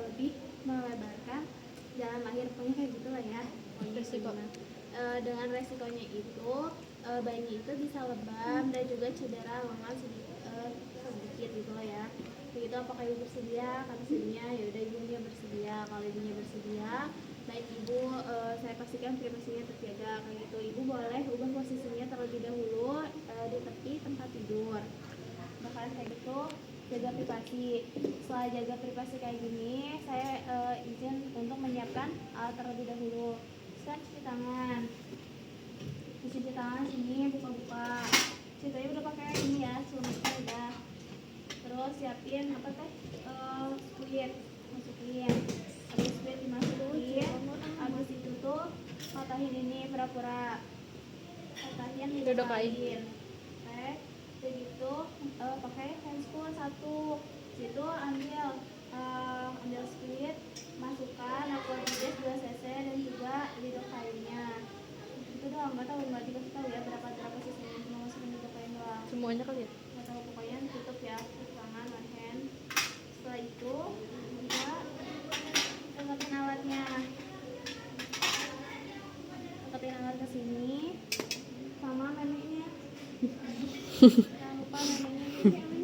lebih melebarkan jalan lahir, pokoknya kayak gitulah ya. Resiko. Dengan resikonya itu bayinya itu bisa lebam dan juga cedera lengan sedikit gitu loh ya. Begitu, apakah ibu bersedia? Kata ibunya, ya udah ibunya bersedia. Kalau ibunya bersedia, baik ibu, saya pastikan privasinya terjaga kayak gitu. Ibu boleh ubah posisinya terlebih dahulu di tepi tempat tidur. Bakalan kayak gitu, jaga privasi. Setelah jaga privasi kayak gini, saya izin untuk menyiapkan alat terlebih dahulu. Sekarang cuci tangan. Cuci tangan sini, buka-buka. Ceritanya udah pakai ini ya, suntiknya udah. Terus siapin apa teh? Squid, masukin. Habis squid dimasukin, habis itu tuh patahin ini pura-pura. Patahin dibukain. Oke, begitu pakai handscoon satu. Situ ambil squid, masukkan aqua 2 cc dan juga lidah kainnya. Itu doang, nggak dikasih tahu ya berapa sisinya, cuma masukin lidah kain doang. Semuanya kali ya? Nggak tahu, pokoknya tutup ya, tangan, one hand. Setelah itu juga angkatin alatnya, ke sini sama memeknya. Jangan lupa memeknya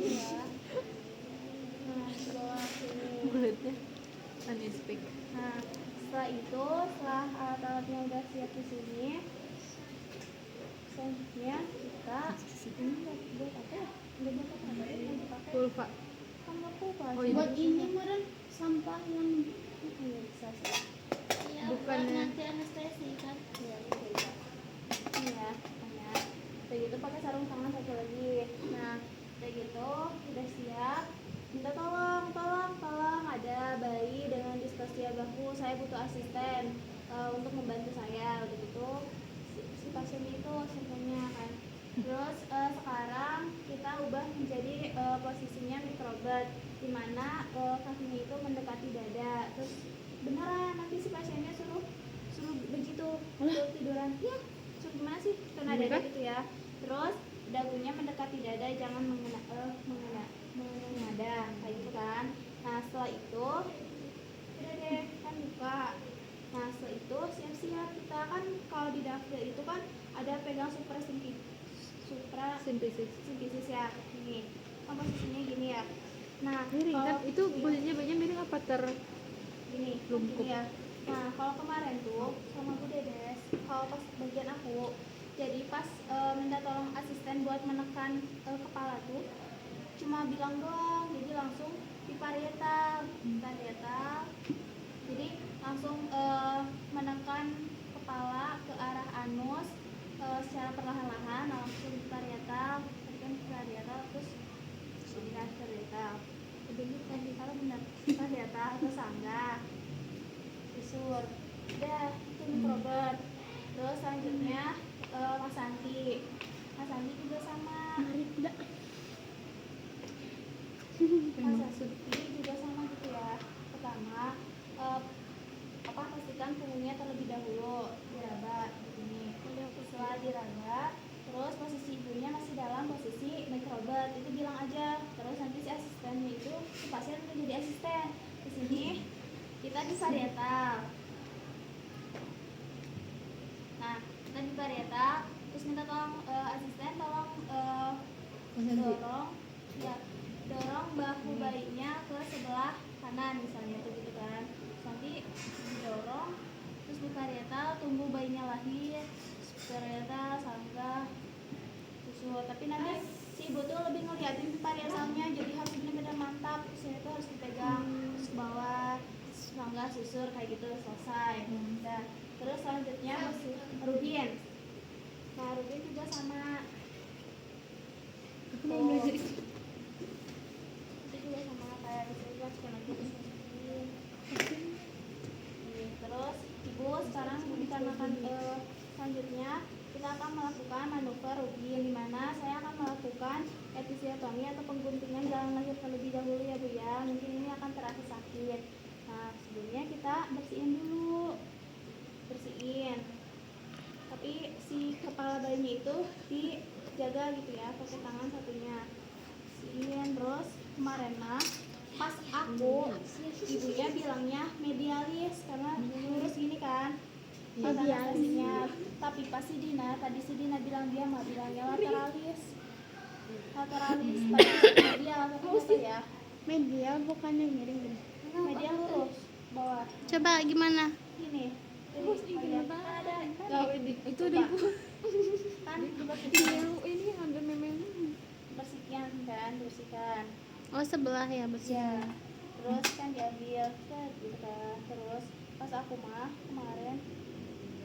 ya. Nah, di bawah sini. Mulutnya unispeak. Nah, setelah alat-alatnya udah siap di sini, selanjutnya kita ini buat apa ya? Buat apa yang dipakai? Pulpa. Kan nggak pulpa. Oh, iya. Buat ini meren sampah yang Bisa sih. ya, Bukan buat ya. nanti anestesi kan. Ya, bisa. Ini ya, pokoknya. Kayak gitu pakai sarung tangan satu lagi. Nah, kayak gitu udah siap. Minta tolong ada bayi dengan distosia bahu, saya butuh asisten untuk membantu saya. Udah gitu si pasien itu simptomnya kan. Terus sekarang kita ubah menjadi posisinya microbird, di mana kakinya itu mendekati dada. Terus beneran nanti si pasiennya suruh begitu tiduran. Ya, suruh gimana sih? Kena dada gitu ya. Terus dagunya mendekati dada, jangan mengenada kayak gitu kan. Nah, setelah itu udah deh kan buka. Nah, setelah itu siap-siap kita kan, kalau di daftar itu kan ada pegang simpisis ya, ini kan posisinya gini ya. Nah, Miring kan? Itu posisinya bayinya miring apa gini lumpuh? ya. Nah, kalau kemarin tuh sama Bu Dedes, kalau pas bagian aku, jadi pas minta tolong asisten buat menekan kepala tuh, cuma bilang doang, jadi langsung diparietal. Jadi langsung menekan kepala ke arah anus secara perlahan-lahan, langsung diparietal, terus parietal. Tadi kalau benar parietal terus sangga, susur, udah itu microbird. Terus selanjutnya Mas Santi juga sama. Mas Santi juga sama gitu ya. Pertama pastikan punggungnya terlebih dahulu diraba begini. Setelah diraba, terus posisi ibunya masih dalam posisi microbird, itu bilang aja. Terus nanti si asistennya itu, si pasien itu jadi asisten. Di sini kita di parietal. Nah, kita di parietal, terus minta tolong asisten tolong dorong bahu bayinya ke sebelah kanan misalnya tuh gitu kan. Terus nanti didorong, terus di parietal tunggu bayinya lahir, parietal sangga susut. Tapi nanti si ibu tuh lebih ngeliatin parietalnya, jadi harus benar-benar mantap. Terus itu harus dipegang terus ke bawah, sangga susur kayak gitu selesai. Nah, terus selanjutnya Rubin. Nah, Rubin juga sama. Aku mau belajar itu juga sama kayak misalnya sekali lagi dimasukin. Terus ibu sekarang dikarenakan selanjutnya kita akan melakukan manuver Rubin, di mana saya akan melakukan episiotomi atau pengguntingan jalan lahir terlebih dahulu ya Bu ya. Mungkin ini akan terasa sakit. Nah, sebelumnya kita bersihin. Tapi si kepala bayinya itu dijaga gitu ya, pakai tangan satunya. Bersihin. Terus kemarin Pas aku ibunya bilangnya medialis karena lurus gini kan. Medialisnya. Tapi pas si Dina bilang dia mah bilangnya lateralis. Lateralis tapi medial tapi ya. Media bukannya miring. Medial lurus bawah. Coba gimana? Gini. Ini ada Itu di kan ini hampir memang bersihkan. Oh sebelah ya bersih. Ya. Terus kan diambil gitu kan. Terus pas aku mah kemarin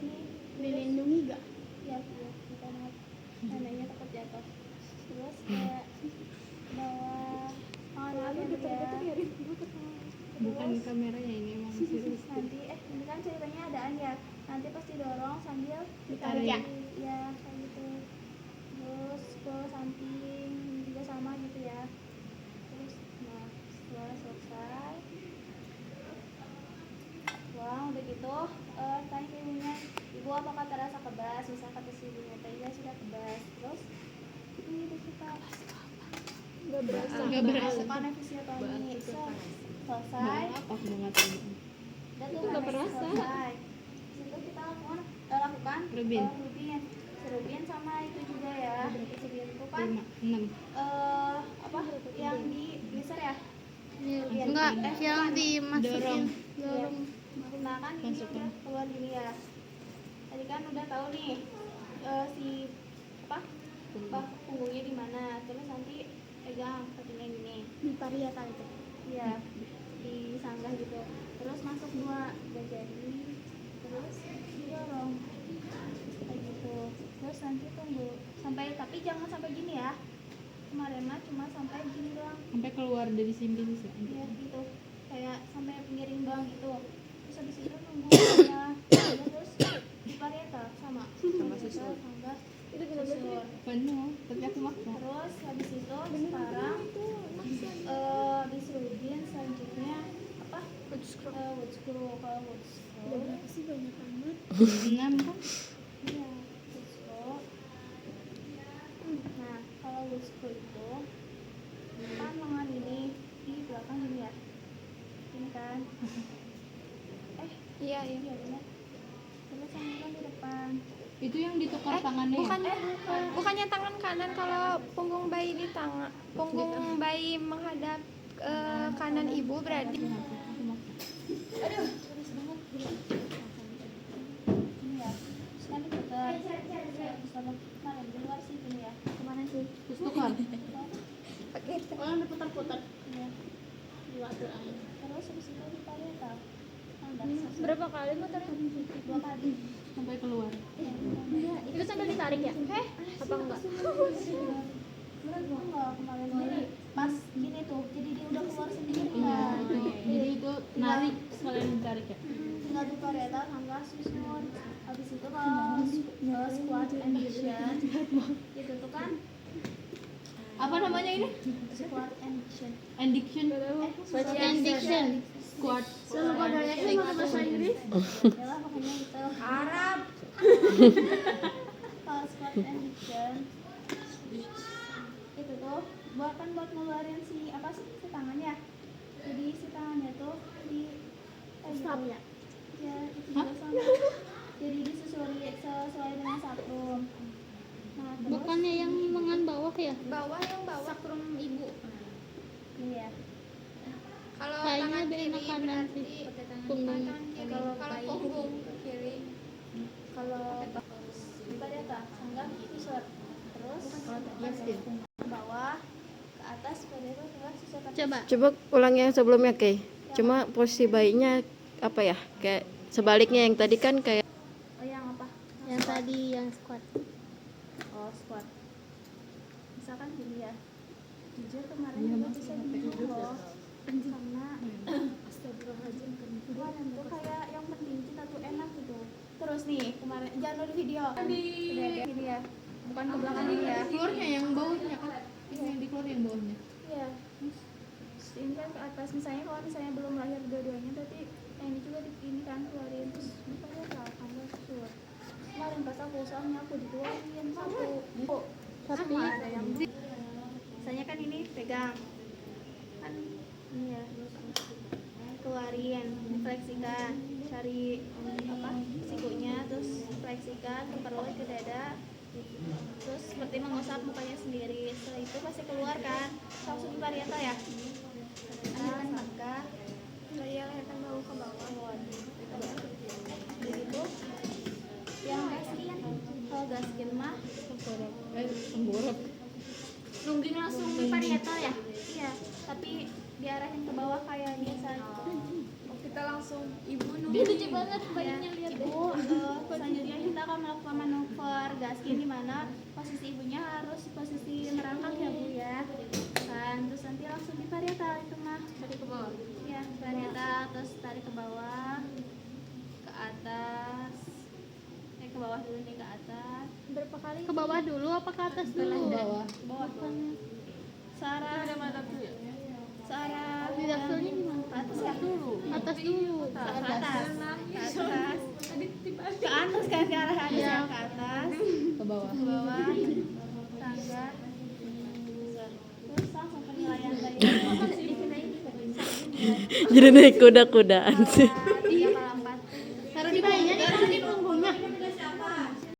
ini Dilindungi gak? ya kita neneknya takut jatuh. Terus kayak bawa lalu ya. bukan kameranya ini emang serius. Nanti ini kan ceritanya adaan ya. Nanti pas didorong sambil Ditarik. ya. Ya kayak gitu. Terus ke samping juga sama gitu ya. Terus nah setelah selesai udah gitu tanya ke ibunya, ibu apakah terasa kebas? Misal kata si ibunya tadi ya sudah kebas. Terus ini kita Nggak berasa. lakukan fisiotomi selesai. Apa aku nggak tahu. Dan Itu nggak berasa. selesai. Situ kita lakukan Rubin. Rubin sama itu juga ya. Rubin itu kan 5, 6. apa yang di blister ya? Enggak, yang dimasukin. Dorong. Nah kan ini Masukkan. udah keluar gini ya. Tadi kan udah tahu nih si apa punggungnya di mana. Terus nanti pegang kakinya gini. Di parietal itu. Iya, disanggah gitu. Terus masuk 2 jari. Terus didorong kayak gitu. Terus nanti tunggu sampai, tapi jangan sampai gini ya. Kemarin mah cuma sampai gini doang. Sampai keluar dari sini sih. Ya gitu. Kayak sampai pinggirin doang gitu. Terus habis itu tunggu ya. Terus di parietal sama susul. sanggah Itu susur. Penuh, tapi aku maksa. Terus habis itu sekarang habis rubin selanjutnya apa? Wood screw. Kalau wood screw berapa sih banyak amat? 6 kan? iya, wood screw. Nah kalau wood screw itu kan lengan ini di belakang gini ya, ini kan Iya. iya benar. Terus yang ini kan di depan. Itu yang ditukar tangannya ya? Bukannya tangan kanan kalau punggung bayi di tangan, punggung bayi menghadap kanan ibu berarti Aku maksa. Aduh, terus banget gila. Ini ya. Terus kan diputar. Sama kemarin di luar sih ini ya. Kemana sih? Terus tukar. Oh, diputar-putar. Iya. Diatur aja. Terus habis itu di parietal. Berapa kali muternya? 2 kali. Sampai keluar. Iya. Itu sambil ditarik ya? Apa enggak? Menurut gua enggak kemarin jadi pas gini tuh. Jadi dia udah keluar sendiri Iya, kan. itu. Jadi itu narik sekalian ditarik ya. Tinggal di parietal sama susur. Habis itu kalau squat and diction itu tuh kan Apa namanya ini? squat and diction. Addiction. Addiction. Squat. Selalu pada itu pakai bahasa Inggris. Yalah pokoknya itu Arab. Kalau squat and diction itu tuh buat ngeluarin si apa sih si tangannya. Jadi si tangannya tuh di Stop ya. ya itu juga sama. Jadi disusuri sesuai dengan sakrum. Nah, terus Bukannya yang lengan bawah ya? bawah yang bawah. Sakrum ibu. iya. Kalau Kayaknya tangan lebih kiri enak kanan berarti sih. Punggung. tangan kiri. Kalau punggung ke kiri. Kalau di parietal sanggah susur. Terus ke bawah ke atas parietal sanggah susur. Coba. Coba ulang yang sebelumnya, Kay. Cuma posisi bayinya apa ya? Kayak sebaliknya yang tadi kan kayak Oh yang apa? Yang tadi yang squat. Oh squat. Misalkan gini ya. Jujur kemarin juga bisa bingung loh. Karena kemarin tuh kayak yang penting kita tuh enak gitu. Terus nih kemarin jangan nonton video. Udah ada gini ya. Bukan ke belakang ini ya. Keluarnya yang bawahnya kan? Ini yang dikeluar yang bawahnya. Iya. Terus ini kan ke atas misalnya kalau misalnya belum lahir dua-duanya berarti yang ini juga di ini kan keluarin terus misalnya kan susur. Kemarin pas aku soalnya aku dikeluarin satu. Tapi Ada yang misalnya kan ini pegang kan ini ya keluarin, difleksikan, cari apa sikunya, terus fleksikan ke perut, ke dada, terus seperti mengusap mukanya sendiri. Setelah itu pasti keluar kan, langsung di parieto ya. Atas, maka Saya leherkan bahu ke bawah. begitu. Yang gaskin, kalau gaskin mah Tengkurap. nungging langsung parieto ya. Iya, tapi diarahin ke bawah kayak biasa. Kita langsung ibu Dia nunggu. lucu banget bayinya, lihat deh. Ibu, selanjutnya kita akan melakukan manuver gaskin di mana posisi ibunya harus posisi merangkak ya Bu ya. Kan, terus nanti langsung di parietal itu mah. Tarik ke bawah. Ya, parietal terus tarik ke bawah, ke atas. Ke bawah dulu nih, ke atas. Berapa kali? Ke bawah dulu apa ke atas dulu? Bawah. Ke bawah. Searah searah Di daftarnya di mana? ke atas ya dulu. Atas dulu. Ke atas. Ke atas. Ke atas kan, ke arah atas ya, ke atas. Ke bawah. Ke bawah, tangga, terus langsung penilaian bayi. Jadi naik kuda-kudaan sih.